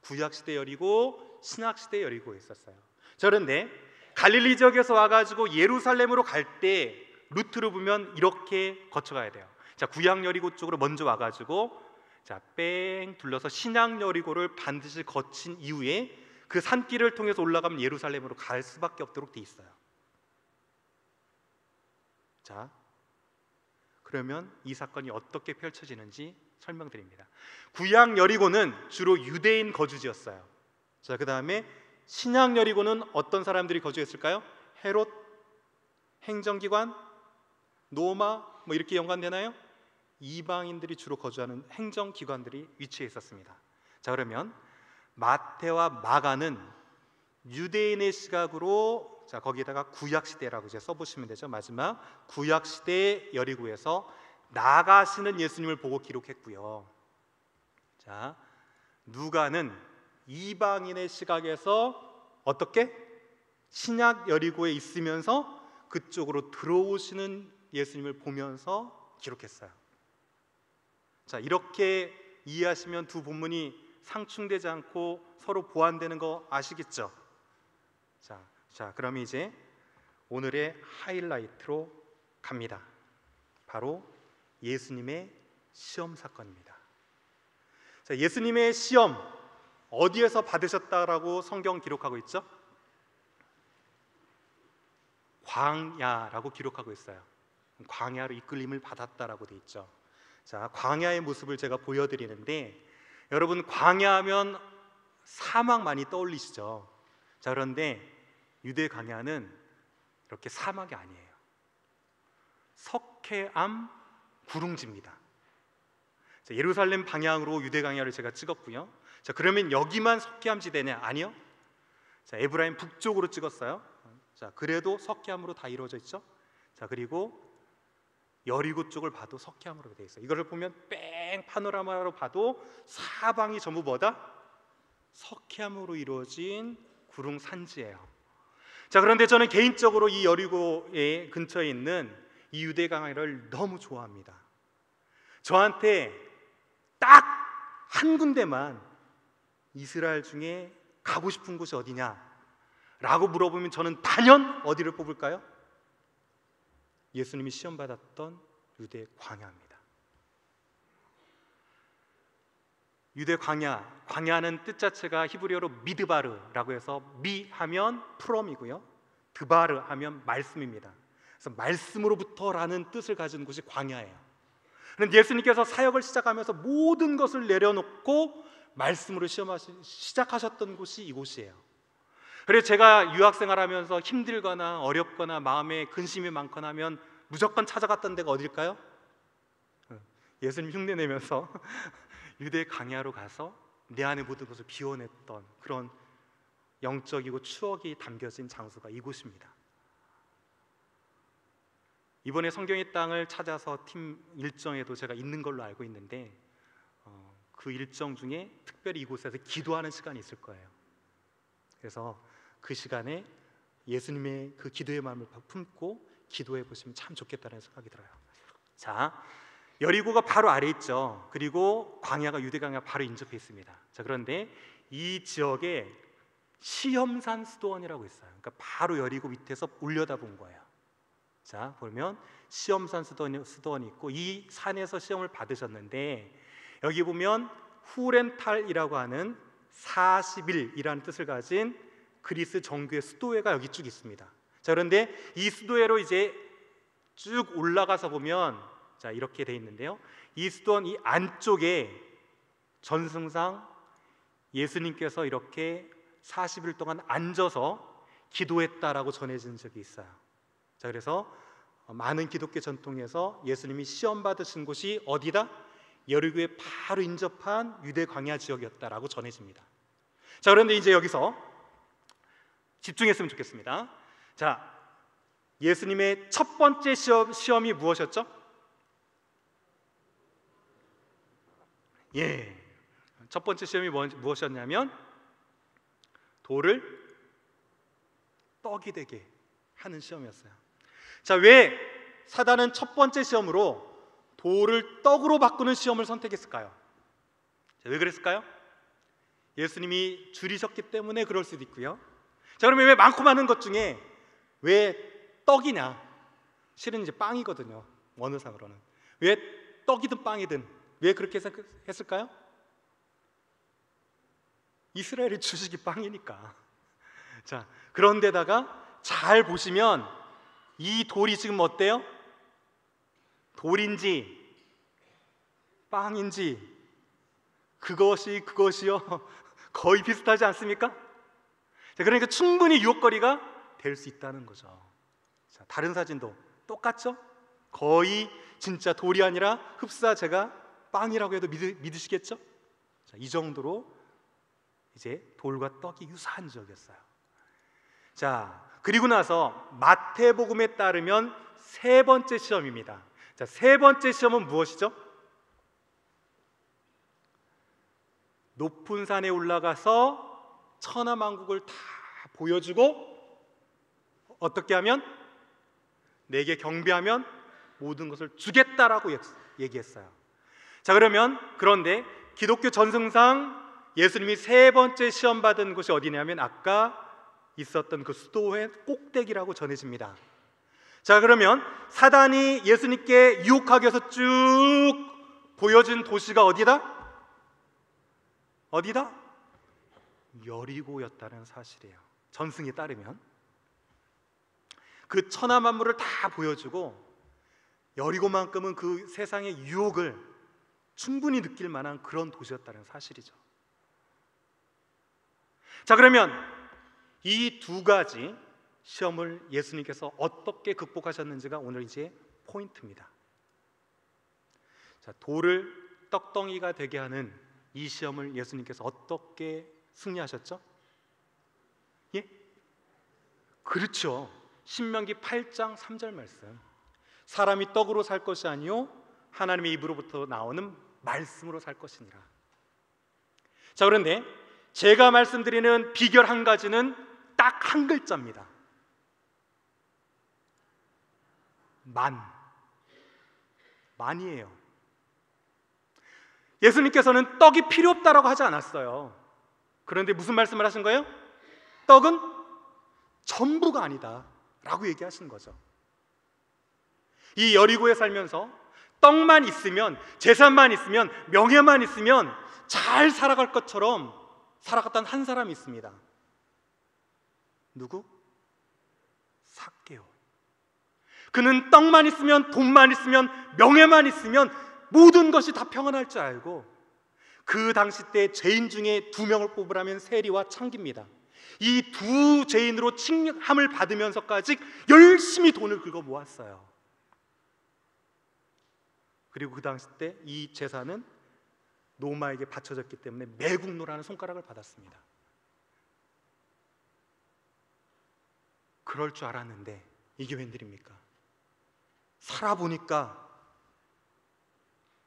구약시대 여리고, 신약시대 여리고가 있었어요. 자, 그런데 갈릴리 지역에서 와가지고 예루살렘으로 갈 때 루트를 보면 이렇게 거쳐가야 돼요. 자, 구약 여리고 쪽으로 먼저 와가지고 자, 뺑 둘러서 신약 여리고를 반드시 거친 이후에 그 산길을 통해서 올라가면 예루살렘으로 갈 수밖에 없도록 돼 있어요. 자, 그러면 이 사건이 어떻게 펼쳐지는지 설명드립니다. 구약 여리고는 주로 유대인 거주지였어요. 자, 그 다음에 신약 여리고는 어떤 사람들이 거주했을까요? 헤롯, 행정기관, 로마 뭐 이렇게 연관되나요? 이방인들이 주로 거주하는 행정기관들이 위치해 있었습니다. 자, 그러면 마태와 마가는 유대인의 시각으로, 자, 거기에다가 구약시대라고 이제 써보시면 되죠. 마지막 구약시대 여리고에서 나가시는 예수님을 보고 기록했고요. 자, 누가는 이방인의 시각에서 어떻게? 신약 여리고에 있으면서 그쪽으로 들어오시는 예수님을 보면서 기록했어요. 자, 이렇게 이해하시면 두 본문이 상충되지 않고 서로 보완되는 거 아시겠죠? 자, 그럼 이제 오늘의 하이라이트로 갑니다. 바로 예수님의 시험 사건입니다. 자, 예수님의 시험 어디에서 받으셨다라고 성경 기록하고 있죠? 광야라고 기록하고 있어요. 광야로 이끌림을 받았다라고 돼 있죠. 자, 광야의 모습을 제가 보여드리는데, 여러분 광야하면 사막 많이 떠올리시죠? 자, 그런데 유대 광야는 이렇게 사막이 아니에요. 석회암 구릉지입니다. 자, 예루살렘 방향으로 유대 광야를 제가 찍었고요. 자, 그러면 여기만 석회암 지대냐? 아니요. 자, 에브라임 북쪽으로 찍었어요. 자, 그래도 석회암으로 다 이루어져 있죠. 자, 그리고 여리고 쪽을 봐도 석회암으로 되어 있어요. 이거를 보면 뺑 파노라마로 봐도 사방이 전부 뭐다? 석회암으로 이루어진 구릉 산지예요. 자, 그런데 저는 개인적으로 이 여리고의 근처에 있는 이 유대 광야를 너무 좋아합니다. 저한테 딱 한 군데만 이스라엘 중에 가고 싶은 곳이 어디냐 라고 물어보면 저는 단연 어디를 뽑을까요? 예수님이 시험받았던 유대 광야입니다. 유대 광야, 광야는 뜻 자체가 히브리어로 미드바르라고 해서 미 하면 프롬이고요, 드바르 하면 말씀입니다. 그래서 말씀으로부터라는 뜻을 가진 곳이 광야예요. 그런데 예수님께서 사역을 시작하면서 모든 것을 내려놓고 말씀으로 시작하셨던 곳이 이곳이에요. 그래서 제가 유학생활하면서 힘들거나 어렵거나 마음에 근심이 많거나 하면 무조건 찾아갔던 데가 어딜까요? 예수님 흉내내면서 유대 광야로 가서 내 안에 모든 것을 비워냈던 그런 영적이고 추억이 담겨진 장소가 이곳입니다. 이번에 성경의 땅을 찾아서 팀 일정에도 제가 있는 걸로 알고 있는데 그 일정 중에 특별히 이곳에서 기도하는 시간이 있을 거예요. 그래서 그 시간에 예수님의 그 기도의 마음을 품고 기도해 보시면 참 좋겠다는 생각이 들어요. 자, 여리고가 바로 아래 있죠. 그리고 광야가 유대 광야 바로 인접해 있습니다. 자, 그런데 이 지역에 시험산 수도원이라고 있어요. 그러니까 바로 여리고 밑에서 올려다본 거예요. 자, 보면 시험산 수도원이 있고 이 산에서 시험을 받으셨는데 여기 보면 후렌탈이라고 하는 40일이라는 뜻을 가진 그리스 정교의 수도회가 여기 쭉 있습니다. 자, 그런데 이 수도회로 이제 쭉 올라가서 보면 자, 이렇게 돼 있는데요. 이 수도원 이 안쪽에 전승상 예수님께서 이렇게 40일 동안 앉아서 기도했다라고 전해진 적이 있어요. 자, 그래서 많은 기독교 전통에서 예수님이 시험 받으신 곳이 어디다? 여리고에 바로 인접한 유대 광야 지역이었다라고 전해집니다. 자, 그런데 이제 여기서 집중했으면 좋겠습니다. 자, 예수님의 첫 번째 시험이 무엇이었죠? 첫 번째 시험이 무엇이었냐면 돌을 떡이 되게 하는 시험이었어요. 자, 왜 사단은 첫 번째 시험으로 돌을 떡으로 바꾸는 시험을 선택했을까요? 자, 왜 그랬을까요? 예수님이 줄이셨기 때문에 그럴 수도 있고요. 자, 그러면 왜 많고 많은 것 중에 왜 떡이냐? 실은 이제 빵이거든요. 원어상으로는. 왜 떡이든 빵이든 왜 그렇게 했을까요? 이스라엘의 주식이 빵이니까. 자, 그런데다가 잘 보시면 이 돌이 지금 어때요? 돌인지 빵인지 그것이요 거의 비슷하지 않습니까? 자, 그러니까 충분히 유혹거리가 될 수 있다는 거죠. 자, 다른 사진도 똑같죠? 거의 진짜 돌이 아니라 흡사 제가 빵이라고 해도 믿으시겠죠? 자, 이 정도로 이제 돌과 떡이 유사한 지역이었어요. 자, 그리고 나서 마태복음에 따르면 세 번째 시험입니다. 자, 세 번째 시험은 무엇이죠? 높은 산에 올라가서 천하만국을 다 보여주고 어떻게 하면 내게 경배하면 모든 것을 주겠다라고 얘기했어요. 자, 그런데 기독교 전승상 예수님이 세 번째 시험 받은 곳이 어디냐면 아까 있었던 그 수도회 꼭대기라고 전해집니다. 자, 그러면 사단이 예수님께 유혹하기 위해서 쭉 보여준 도시가 어디다? 여리고였다는 사실이에요. 전승에 따르면 그 천하 만물을 다 보여주고 여리고만큼은 그 세상의 유혹을 충분히 느낄 만한 그런 도시였다는 사실이죠. 자, 그러면 이 두 가지 시험을 예수님께서 어떻게 극복하셨는지가 오늘 이제 포인트입니다. 자, 돌을 떡덩이가 되게 하는 이 시험을 예수님께서 어떻게 승리하셨죠? 예? 그렇죠. 신명기 8장 3절 말씀. 사람이 떡으로 살 것이 아니요 하나님의 입으로부터 나오는 말씀으로 살 것이니라. 자, 그런데 제가 말씀드리는 비결 한 가지는 딱 한 글자입니다. 만이에요. 예수님께서는 떡이 필요 없다라고 하지 않았어요. 그런데 무슨 말씀을 하신 거예요? 떡은 전부가 아니다 라고 얘기하시는 거죠. 이 여리고에 살면서 떡만 있으면, 재산만 있으면, 명예만 있으면 잘 살아갈 것처럼 살아갔던 한 사람이 있습니다. 누구? 삭개오. 그는 떡만 있으면, 돈만 있으면, 명예만 있으면 모든 것이 다 평안할 줄 알고 그 당시 때 죄인 중에 두 명을 뽑으라면 세리와 창기입니다. 이 두 죄인으로 칭함을 받으면서까지 열심히 돈을 긁어 모았어요. 그리고 그 당시 때 이 제사는 노마에게 바쳐졌기 때문에 매국노라는 손가락을 받았습니다. 그럴 줄 알았는데 이게 웬일입니까? 살아보니까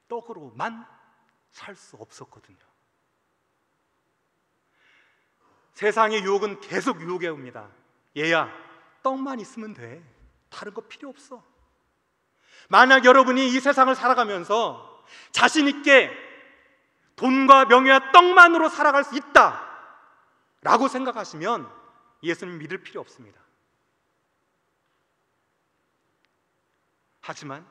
떡으로만 살 수 없었거든요. 세상의 유혹은 계속 유혹해 옵니다. 얘야, 떡만 있으면 돼. 다른 거 필요 없어. 만약 여러분이 이 세상을 살아가면서 자신 있게 돈과 명예와 떡만으로 살아갈 수 있다 라고 생각하시면 예수님 믿을 필요 없습니다. 하지만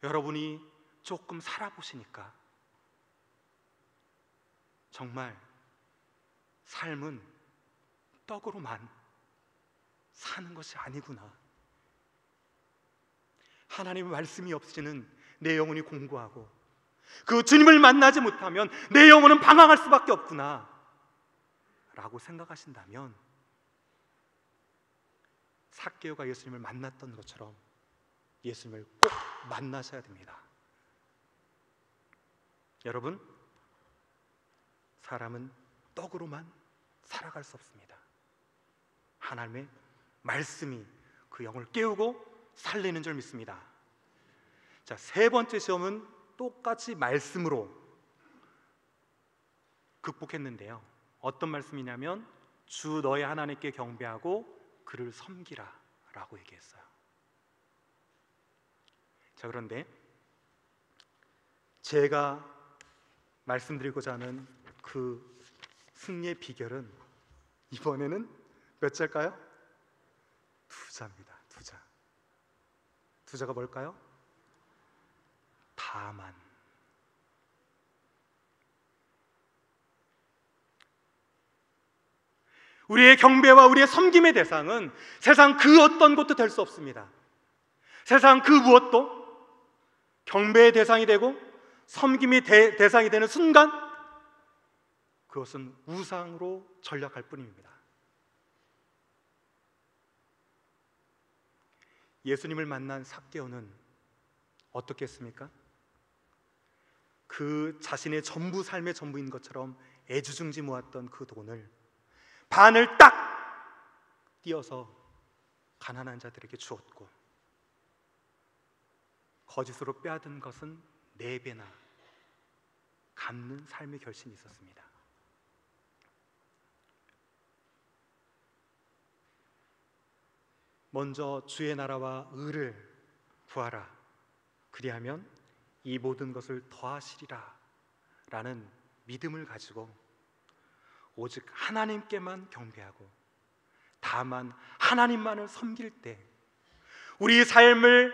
여러분이 조금 살아보시니까 정말 삶은 떡으로만 사는 것이 아니구나. 하나님의 말씀이 없이는 내 영혼이 공고하고 그 주님을 만나지 못하면 내 영혼은 방황할 수밖에 없구나 라고 생각하신다면 삭개오가 예수님을 만났던 것처럼 예수님을 꼭 만나셔야 됩니다. 여러분, 사람은 떡으로만 살아갈 수 없습니다. 하나님의 말씀이 그 영을 깨우고 살리는 줄 믿습니다. 자, 세 번째 시험은 똑같이 말씀으로 극복했는데요. 어떤 말씀이냐면 주 너의 하나님께 경배하고 그를 섬기라 라고 얘기했어요. 자, 그런데 제가 말씀드리고자 하는 그 승리의 비결은 이번에는 몇 자일까요? 두 자입니다. 두 자. 두 자가 뭘까요? 다만. 우리의 경배와 우리의 섬김의 대상은 세상 그 어떤 것도 될 수 없습니다. 세상 그 무엇도 경배의 대상이 되고 섬김의 대상이 되는 순간 그것은 우상으로 전락할 뿐입니다. 예수님을 만난 삭개오는 어떻게 했습니까? 그 자신의 전부 삶의 전부인 것처럼 애지중지 모았던 그 돈을 반을 딱 띄어서 가난한 자들에게 주었고 거짓으로 빼앗은 것은 4배나 갚는 삶의 결심이 있었습니다. 먼저 주의 나라와 의를 구하라. 그리하면 이 모든 것을 더하시리라 라는 믿음을 가지고 오직 하나님께만 경배하고 다만 하나님만을 섬길 때 우리 삶을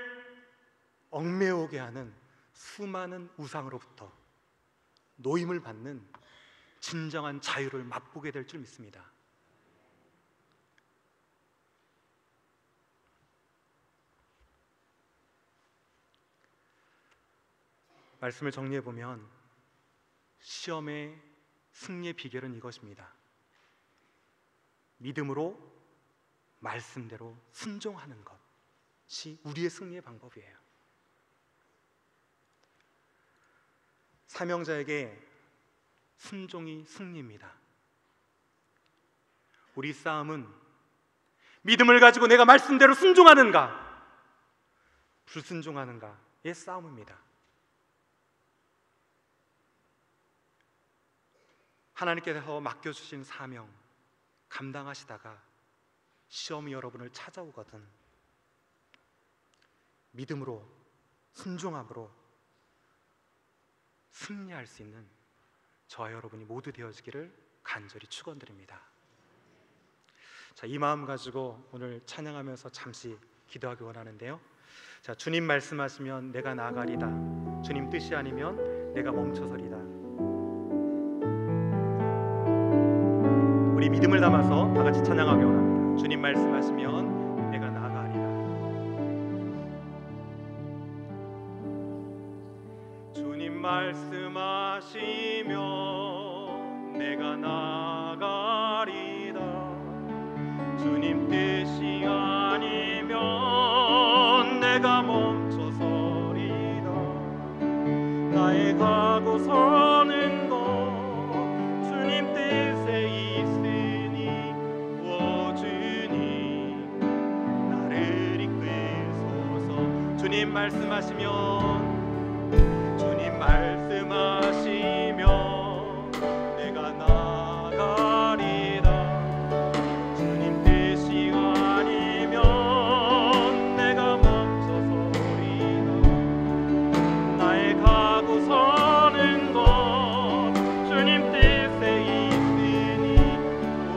얽매우게 하는 수많은 우상으로부터 노임을 받는 진정한 자유를 맛보게 될 줄 믿습니다. 말씀을 정리해 보면 시험의 승리의 비결은 이것입니다. 믿음으로 말씀대로 순종하는 것이 우리의 승리의 방법이에요. 사명자에게 순종이 승리입니다. 우리 싸움은 믿음을 가지고 내가 말씀대로 순종하는가 불순종하는가의 싸움입니다. 하나님께서 맡겨주신 사명 감당하시다가 시험이 여러분을 찾아오거든 믿음으로 순종함으로 승리할 수 있는 저와 여러분이 모두 되어지기를 간절히 축원드립니다. 자, 이 마음 가지고 오늘 찬양하면서 잠시 기도하기 원하는데요. 자, 주님 말씀하시면 내가 나아가리다. 주님 뜻이 아니면 내가 멈춰서리다. 우리 믿음을 담아서 다 같이 찬양하기 원합니다. 주님 말씀하시면 내가 나아가리라. 주님 말씀하시면 내가 나아가리다. 주님 뜻이 아니면 내가 멈춰서리다. 나의 가고 서는 것 주님 뜻에 있으니 오 주님 나를 이끄소서. 주님 말씀하시면 주님 말씀하시면 내가 나가리다. 주님 뜻이 아니면 내가 멈춰서리다. 나의 가고 서는 것 주님 뜻에 있으니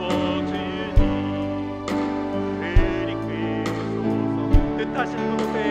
오 주님 나를 이끄소서. 뜻하신 그곳에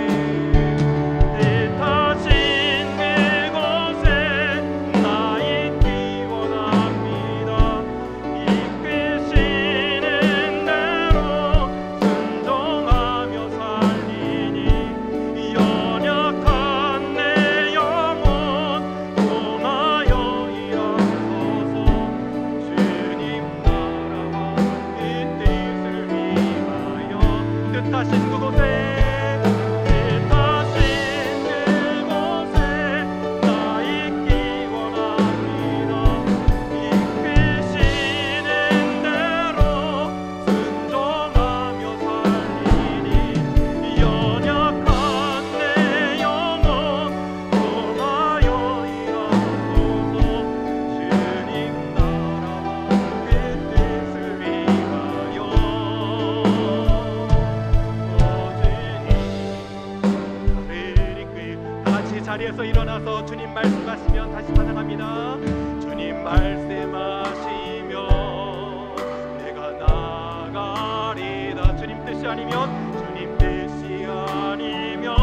자리에서 일어나서 주님 말씀하시면 다시 찬양합니다. 주님 말씀하시면 내가 나가리다. 주님 뜻이 아니면 주님 뜻이 아니면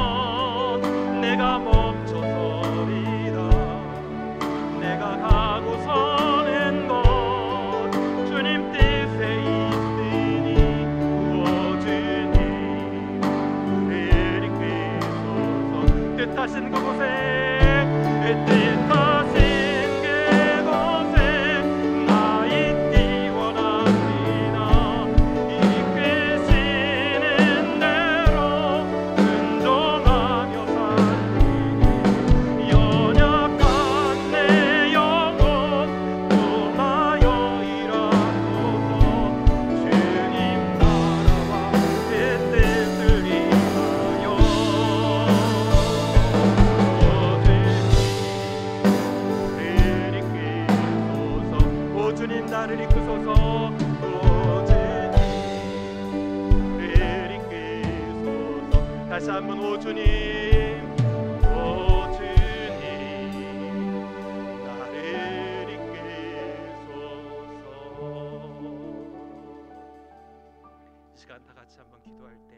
내가 멈춰서리다. 내가 가고 서는 것 주님 뜻에 있으니 오 주님 나를 이끄소서. 뜻하신 그곳에 뜻하신 그곳에 나 있기 원합니다. 이끄시는 대로 순종하며 살리니 연약한 내 영혼 통하여 일하소서. 주님 나라와 그 뜻을 위하여 주님 나를 이끄소서. 오 주님 나를 이끄소서. 다시 한번 오 주님 오 주님 나를 이끄소서. 이 시간 다 같이 한번 기도할 때